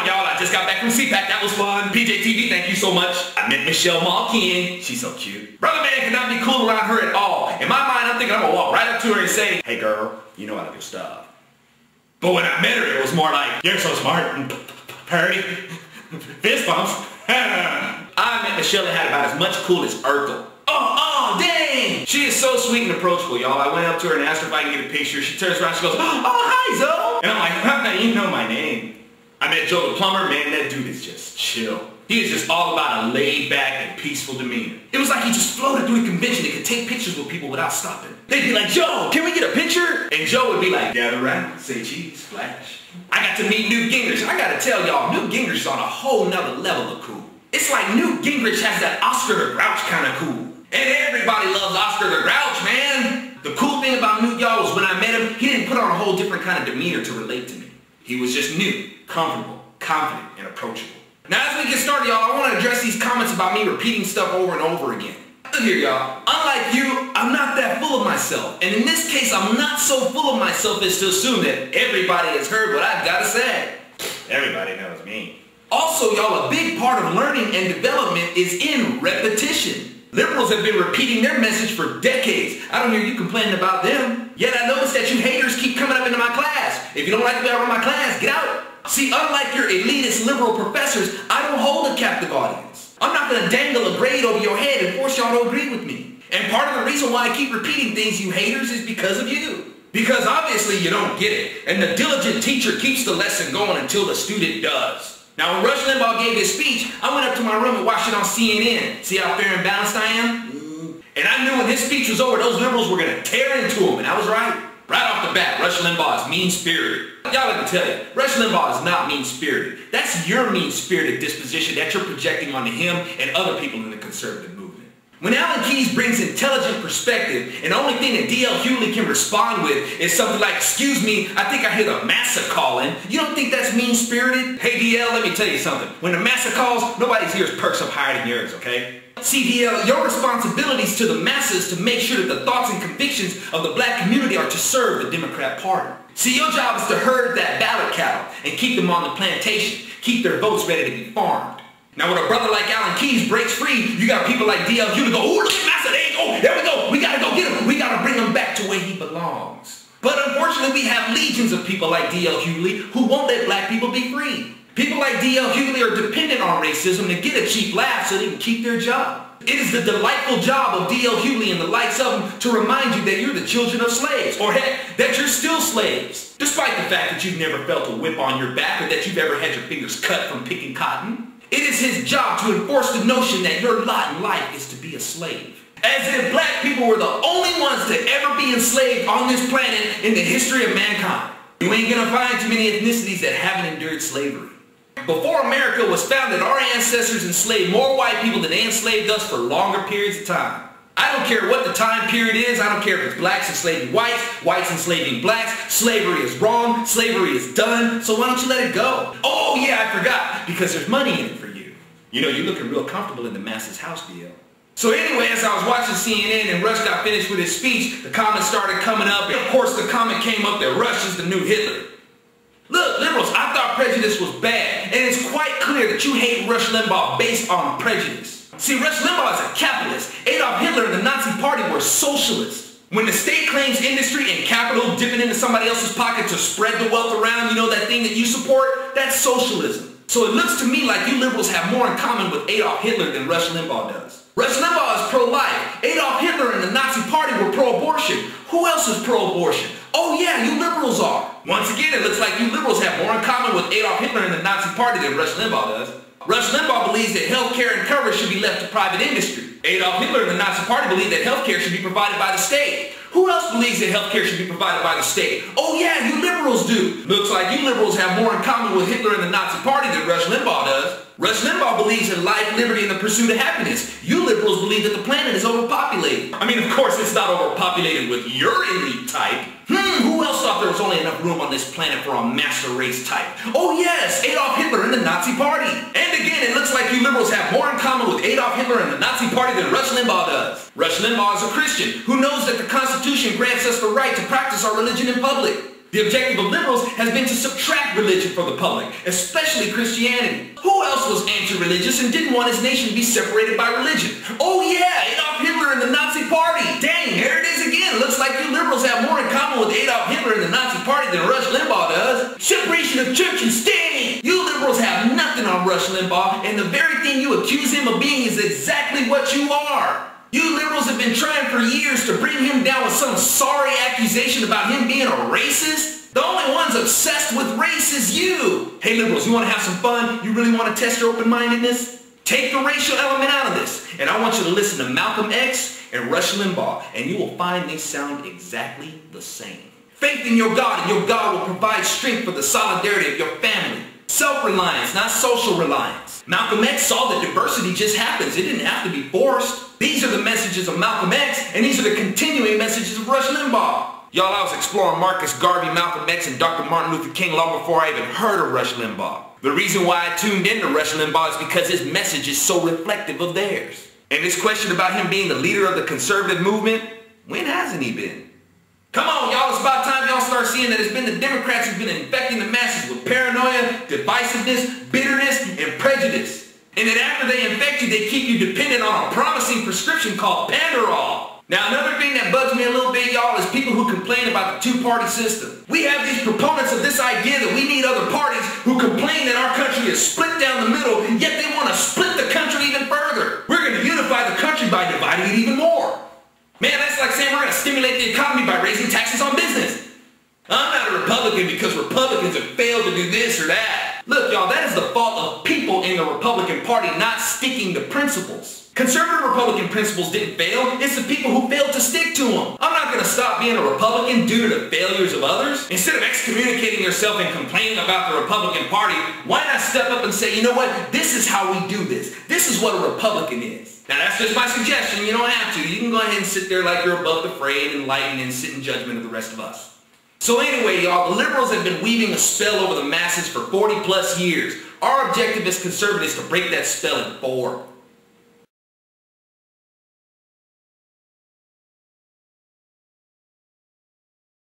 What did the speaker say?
y'all, I just got back from Cpac. That was fun. PJTV, thank you so much. I met Michelle Malkin. She's so cute. Brother man cannot be cool around her at all. In my mind, I'm thinking I'm gonna walk right up to her and say, hey girl, you know I love your stuff. But when I met her, it was more like, you're so smart. Purdy. Fist bumps. I met Michelle and had about as much cool as Urkel. Oh, dang! She is so sweet and approachable, y'all. I went up to her and asked her if I could get a picture. She turns around, she goes, oh, hi, Zoe! And I'm like, you know my name. I met Joe the plumber, man, that dude is just chill. He is just all about a laid-back and peaceful demeanor. It was like he just floated through a convention and could take pictures with people without stopping. They'd be like, Joe, can we get a picture? And Joe would be like, gather around, say cheese, flash. I got to meet Newt Gingrich, and I gotta tell y'all, Newt Gingrich is on a whole nother level of cool. It's like Newt Gingrich has that Oscar the Grouch kind of cool. And everybody loves Oscar the Grouch, man. The cool thing about Newt, y'all, was when I met him, he didn't put on a whole different kind of demeanor to relate to me. He was just Newt, comfortable, confident, and approachable. Now as we get started, y'all, I want to address these comments about me repeating stuff over and over again. Look here, y'all. Unlike you, I'm not that full of myself. And in this case, I'm not so full of myself as to assume that everybody has heard what I've got to say. Everybody knows me. Also, y'all, a big part of learning and development is in repetition. Liberals have been repeating their message for decades. I don't hear you complaining about them. Yet I notice that you haters keep coming up into my class. If you don't like the way I run my class, get out. See, unlike your elitist liberal professors, I don't hold a captive audience. I'm not going to dangle a grade over your head and force y'all to agree with me. And part of the reason why I keep repeating things, you haters, is because of you. Because obviously you don't get it. And the diligent teacher keeps the lesson going until the student does. Now when Rush Limbaugh gave his speech, I went up to my room and watched it on CNN. See how fair and balanced I am? And I knew when his speech was over, those liberals were going to tear into him, and I was right. Right off the bat, Rush Limbaugh is mean-spirited. Y'all, let me tell you, Rush Limbaugh is not mean-spirited. That's your mean-spirited disposition that you're projecting onto him and other people in the conservative movement. When Alan Keyes brings intelligent perspective, and the only thing that D.L. Hughley can respond with is something like, excuse me, I think I hear the massa calling. You don't think that's mean-spirited? Hey, D.L., let me tell you something. When the massa calls, nobody's ears perks up higher than yours, okay? See, DL, your responsibility is to the masses to make sure that the thoughts and convictions of the black community are to serve the Democrat Party. See, your job is to herd that ballot cattle and keep them on the plantation, keep their votes ready to be farmed. Now, when a brother like Alan Keyes breaks free, you got people like D.L. Hughley go, oh, look at Massa, there you go, there we go, we gotta go get him, we gotta bring him back to where he belongs. But unfortunately, we have legions of people like D.L. Hughley who won't let black people be free. People like D.L. Hughley are dependent on racism to get a cheap laugh so they can keep their job. It is the delightful job of D.L. Hughley and the likes of him to remind you that you're the children of slaves, or heck, that you're still slaves, despite the fact that you've never felt a whip on your back or that you've ever had your fingers cut from picking cotton. It is his job to enforce the notion that your lot in life is to be a slave. As if black people were the only ones to ever be enslaved on this planet in the history of mankind. You ain't gonna find too many ethnicities that haven't endured slavery. Before America was founded, our ancestors enslaved more white people than they enslaved us for longer periods of time. I don't care what the time period is. I don't care if it's blacks enslaving whites, whites enslaving blacks. Slavery is wrong. Slavery is done. So why don't you let it go? Oh yeah, I forgot. Because there's money in it for you. You know, you're looking real comfortable in the masses' house deal. So anyway, as I was watching CNN and Rush got finished with his speech, the comments started coming up. And of course, the comment came up that Rush is the new Hitler. Look, liberals, I thought prejudice was bad, and it's quite clear that you hate Rush Limbaugh based on prejudice. See, Rush Limbaugh is a capitalist. Adolf Hitler and the Nazi Party were socialists. When the state claims industry and capital dipping into somebody else's pocket to spread the wealth around, you know, that thing that you support, that's socialism. So it looks to me like you liberals have more in common with Adolf Hitler than Rush Limbaugh does. Rush Limbaugh is pro-life. Adolf Hitler and the Nazi Party were pro-abortion. Who else is pro-abortion? Oh yeah, you liberals are. Once again, it looks like you liberals have more in common with Adolf Hitler and the Nazi Party than Rush Limbaugh does. Rush Limbaugh believes that health care and coverage should be left to private industry. Adolf Hitler and the Nazi Party believe that health care should be provided by the state. Who else believes that health care should be provided by the state? Oh yeah, you liberals do. Looks like you liberals have more in common with Hitler and the Nazi Party than Rush Limbaugh does. Rush Limbaugh believes in life, liberty, and the pursuit of happiness. You liberals believe that the planet is overpopulated. I mean, of course, it's not overpopulated with your elite type. Who else thought there was only enough room on this planet for a master race type? Oh yes, Adolf Hitler and the Nazi Party. And again, it looks like you liberals have more in common with Adolf Hitler and the Nazi Party than Rush Limbaugh does. Rush Limbaugh is a Christian who knows that the Constitution grants us the right to practice our religion in public. The objective of liberals has been to subtract religion from the public, especially Christianity. Who else was anti-religious and didn't want his nation to be separated by religion? Oh yeah, Adolf Hitler and the Nazi Party. Dang, here it is again. Looks like you liberals have more in common with Adolf Hitler and the Nazi Party than Rush Limbaugh does. Separation of church and state. You liberals have nothing on Rush Limbaugh, and the very thing you accuse him of being is exactly what you are. You liberals have been trying for years to bring him down with some sorry accusation about him being a racist. The only ones obsessed with race is you. Hey liberals, you want to have some fun? You really want to test your open-mindedness? Take the racial element out of this, and I want you to listen to Malcolm X and Rush Limbaugh, and you will find they sound exactly the same. Faith in your God, and your God will provide strength for the solidarity of your family. Self-reliance, not social reliance. Malcolm X saw that diversity just happens. It didn't have to be forced. These are the messages of Malcolm X, and these are the continuing messages of Rush Limbaugh. Y'all, I was exploring Marcus Garvey, Malcolm X, and Dr. Martin Luther King long before I even heard of Rush Limbaugh. The reason why I tuned into Rush Limbaugh is because his message is so reflective of theirs. And this question about him being the leader of the conservative movement, when hasn't he been? Come on, y'all, it's about time y'all start seeing that it's been the Democrats who've been infecting the masses with paranoia, divisiveness, bitterness, and prejudice. And that after they infect you, they keep you dependent on a promising prescription called Panadol. Now, another thing that bugs me a little bit, y'all, is people who complain about the two-party system. We have these proponents of this idea that we need other parties who complain that our country is split down the middle, yet they want to split the country even further. We're going to unify the country by dividing it even more. Man, that's like saying we're going to stimulate the economy by raising taxes on business. I'm not a Republican because Republicans have failed to do this or that. Look, y'all, that is the fault of people in the Republican Party not sticking to principles. Conservative Republican principles didn't fail. It's the people who failed to stick to them. I'm not going to stop being a Republican due to the failures of others. Instead of excommunicating yourself and complaining about the Republican Party, why not step up and say, you know what, this is how we do this. This is what a Republican is. Now that's just my suggestion. You don't have to. You can go ahead and sit there like you're above the fray and enlightened and sit in judgment of the rest of us. So anyway, y'all, the liberals have been weaving a spell over the masses for 40 plus years. Our objective as conservatives is to break that spell in 4.